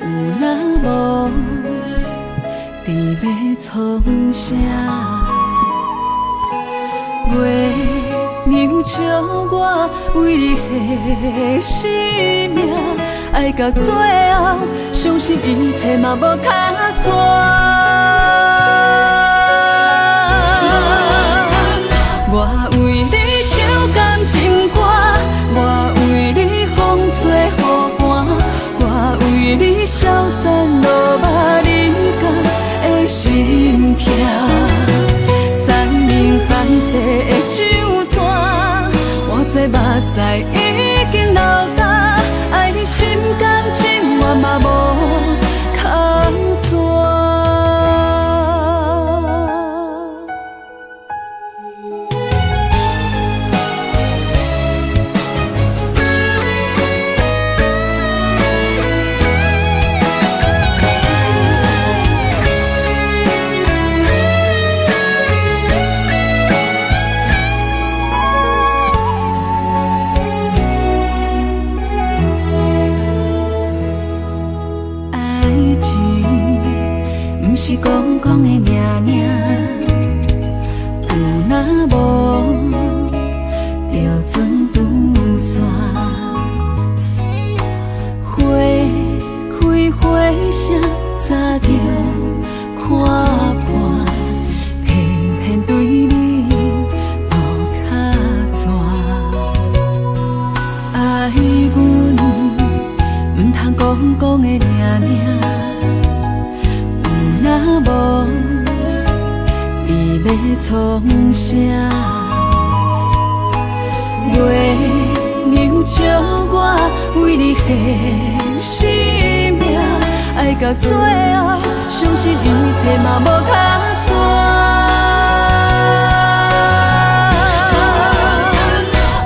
A: 有若无，伫要创啥？月亮笑我为你牺生命，爱到最后，相信一切嘛无卡纸。我为你唱感情歌，我为你风吹雨寒，我为你消散落寞人间的心痛。山明海誓的酒泉，我做目屎已经流干，爱你心甘情愿嘛无靠纸。是讲讲的尔尔，有若无就船拄线，花开花谢早就看破，偏偏对你无卡纸。爱阮唔通讲讲的尔尔。若无，你要创啥？月亮笑我为你牺牲命，爱到最后，相信一切嘛无卡纸。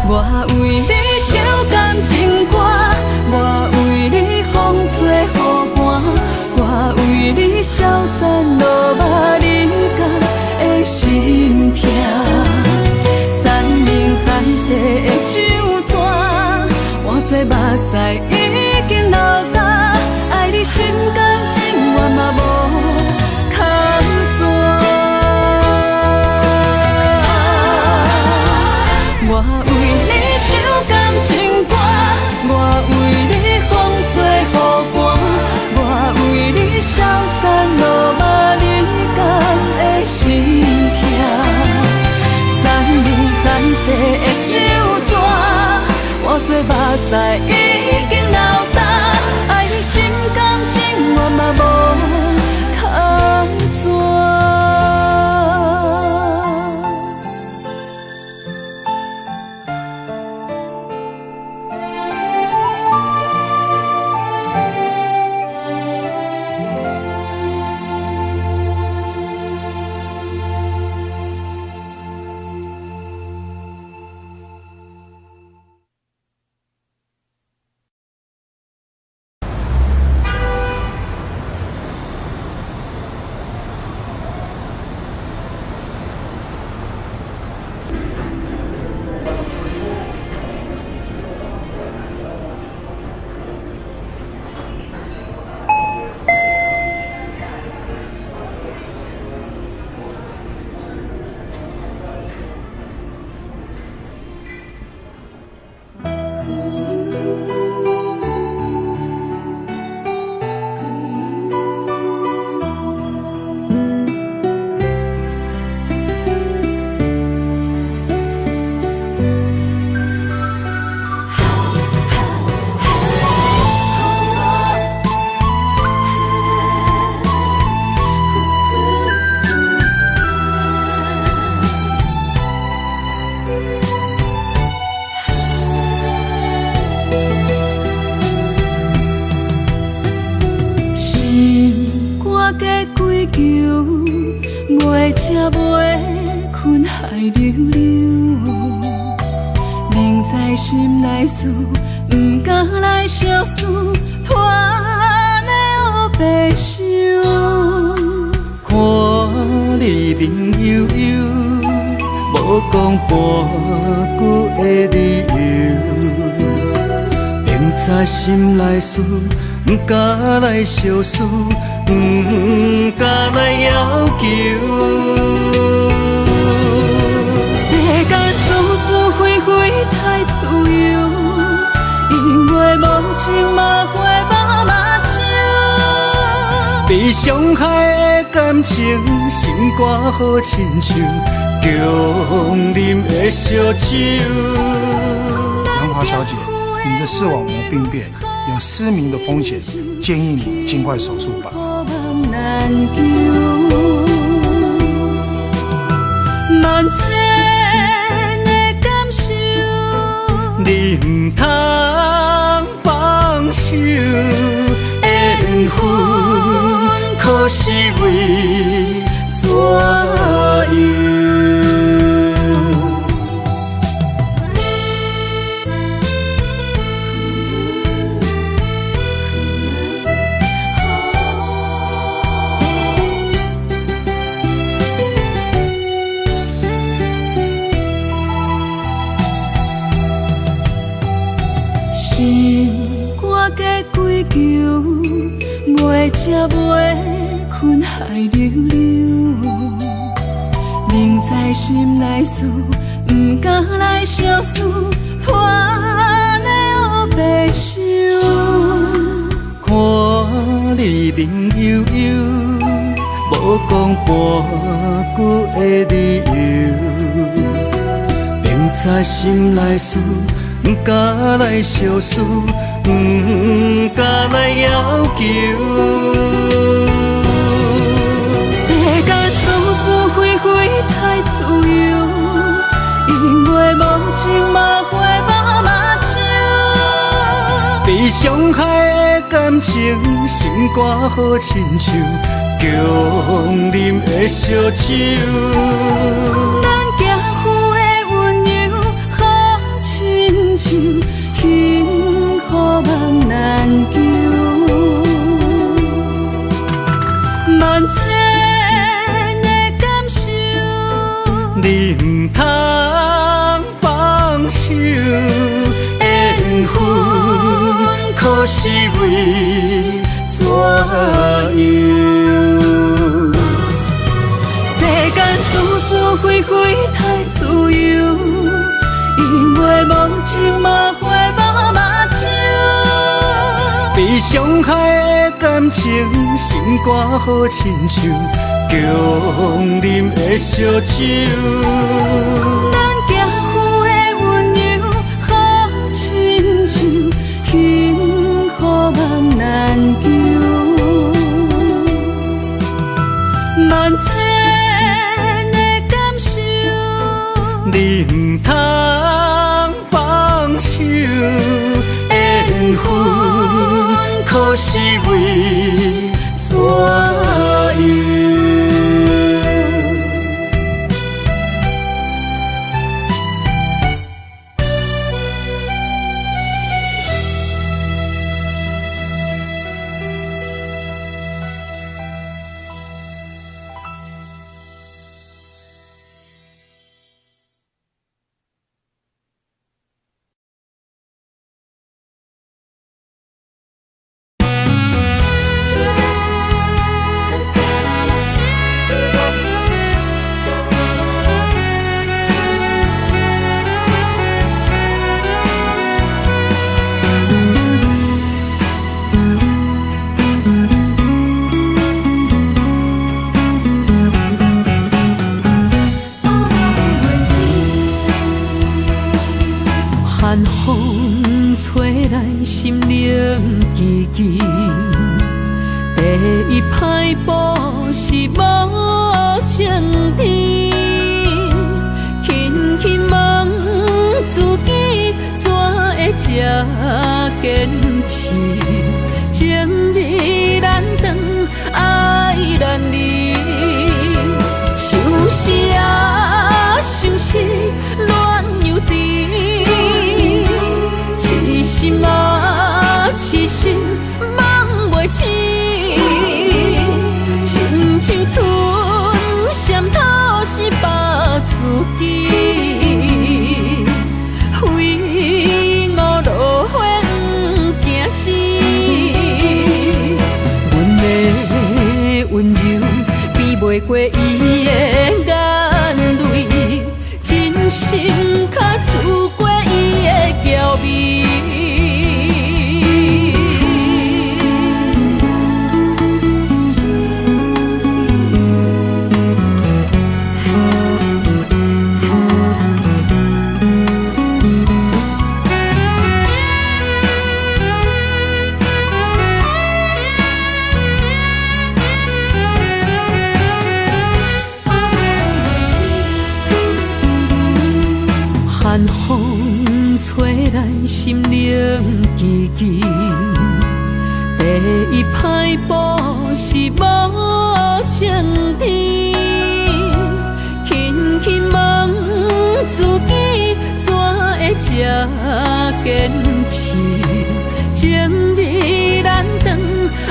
A: 我为你唱感情歌，我为你风吹雨寒，我为你消散落寞人间的心痛。山明海誓的酒泉，我做目屎已经流干，爱你心甘情愿嘛无靠纸。我为你唱感情歌，我为你风吹雨寒，我为你消散使已经老大，爱你心甘情愿嘛无空转。心内事，不敢来相思，拖了黑白想。
E: 看你面悠悠，无讲半句的理由，明知心内事，不敢来相思，不敢来要求。
A: 世间是是非非太自由，因为无情嘛会茫茫笑。
E: 被伤害的感情，心肝好亲像强啉的烧酒。
F: 杨华小姐，你的视网膜病变，有失明的风险，建议你尽快手术吧。
A: 万千的感受，
E: 你不通放手，缘分可是为怎样？袂食袂困海流流，明知心内事，不敢来相思，拖了黑白想。看你面悠悠，无讲半句的理由，明知心内事，不敢来相思。不敢来要求，
A: 世间是是非非太自由，因为无情嘛会茫茫笑。
E: 被伤害的感情，心肝好亲像强啉的烧酒。
A: 咱行赴的温柔好亲像幸福梦难求，万千的感受，
E: 你不通放手，缘分可是为怎样？
A: 世间是是非非太自由，因为无情嘛会茫茫笑。
E: 被伤害的感情，心肝好亲像强啉的烧酒。
A: 咱行赴的温柔好亲像求，万千的感受，
E: 你唔通放手，缘分可是为怎样？
A: 寒风吹来，心灵寂寂。第一摆步是无情天，轻轻问自己，怎会这坚持？情义难断，爱难离，想死啊，想死，恋又甜。痴心啊，痴心梦袂醒，亲像春闪透是百自己，非我落花惊死。阮的温柔比袂过伊的眼泪，真心较输过伊的娇媚。寒风吹来，心灵寂寂。第一摆步是无情天，轻轻问自己，怎会这坚持？情义难断，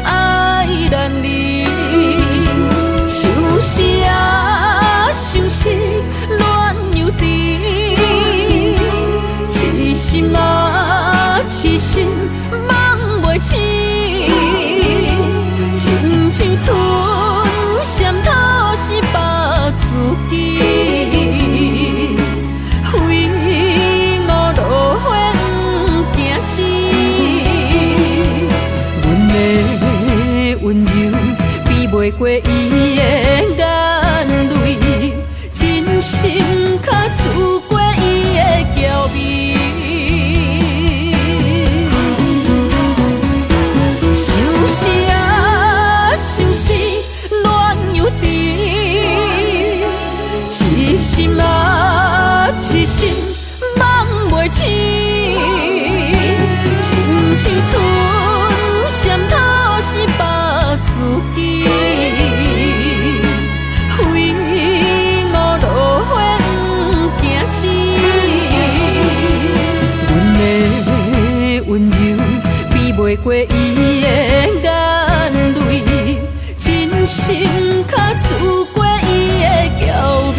A: 爱难离，想死啊，想死，恋又甜。痴心啊，痴心梦袂醒，亲像春闪透是百自己，非我落花惊死。阮的温柔比袂过伊的眼泪，真心较输过伊的娇媚。想死啊，想死，恋又甜。痴心啊，痴心，梦袂醒。亲像春闪透是百自己，非我落花惊死。阮的温柔比袂过伊的眼泪，真心较输过伊的娇媚。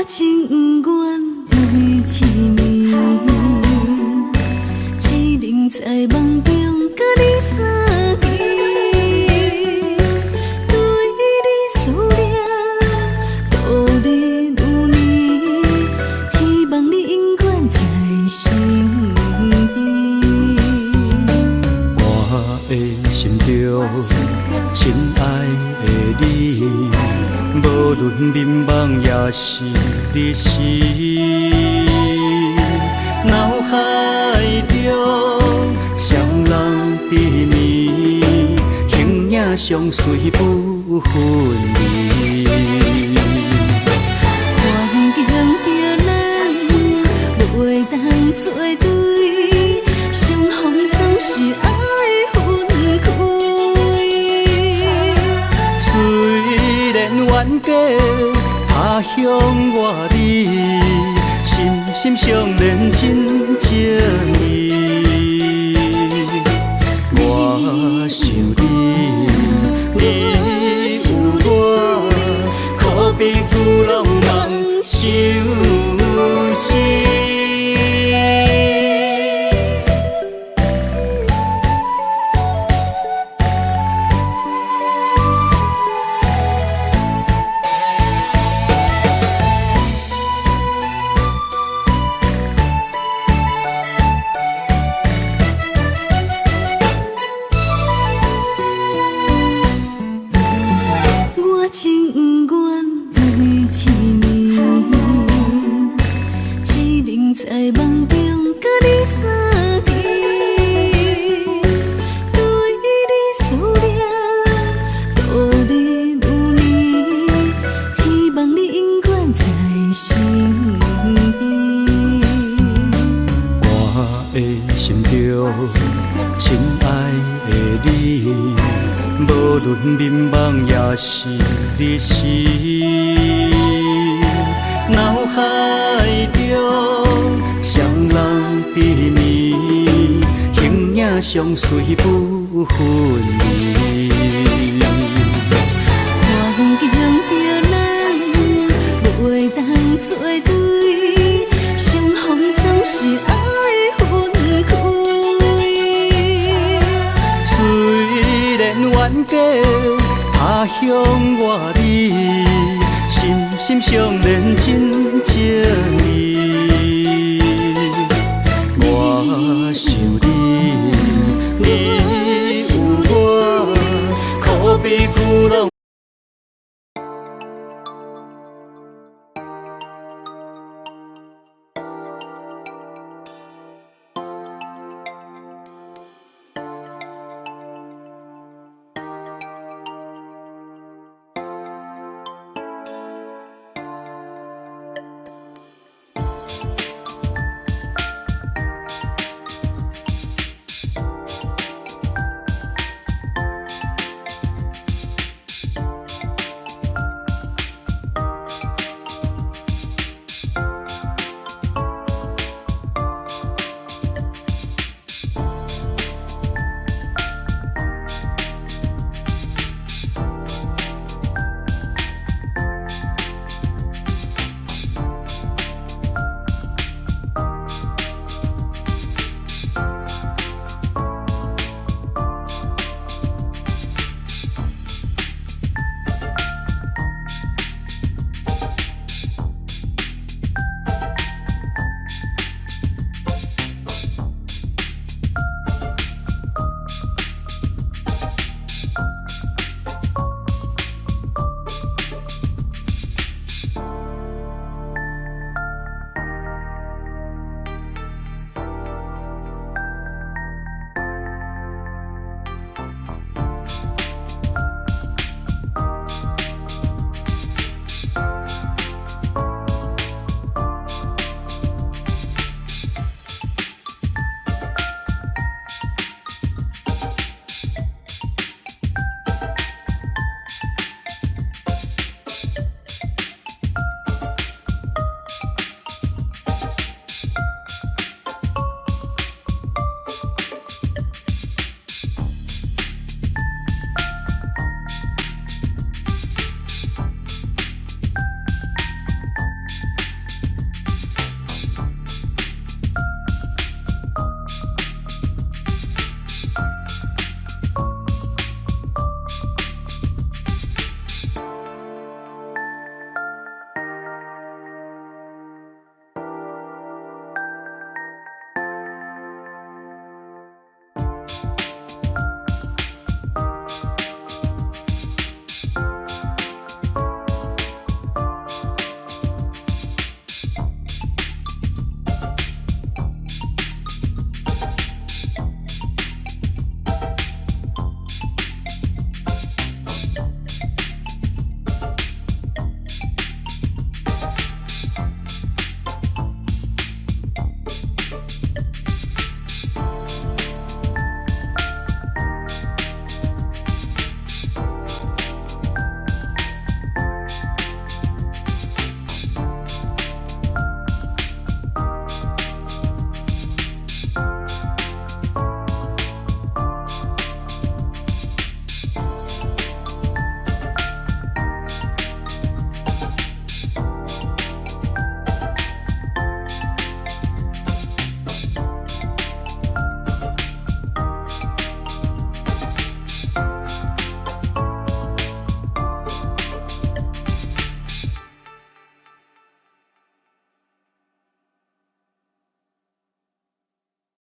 A: 情愿为痴迷，只能在梦中甲你相依。对你思念度日如年，希望你永远在身边。
E: 我的心中亲爱的你，无论眠梦也是日时，脑海中双人缠绵，形影相随不分离。
A: 环境着咱袂当做对，相逢总是爱分开。
E: 虽然冤家他乡外里，心心相连真情意。我想你，你有我，可比旧浪漫相思。
A: 我情愿为痴迷，只能在梦中甲你相依。对你思念度日如年，希望你永远在身边。
E: 我的心中亲爱的你，无论眠梦也是日时，脑海中双人缠绵，形影相随不分离。
A: 环境着咱袂当做对，相逢总是爱分开。
E: 虽然冤家他乡外里，心心相连真情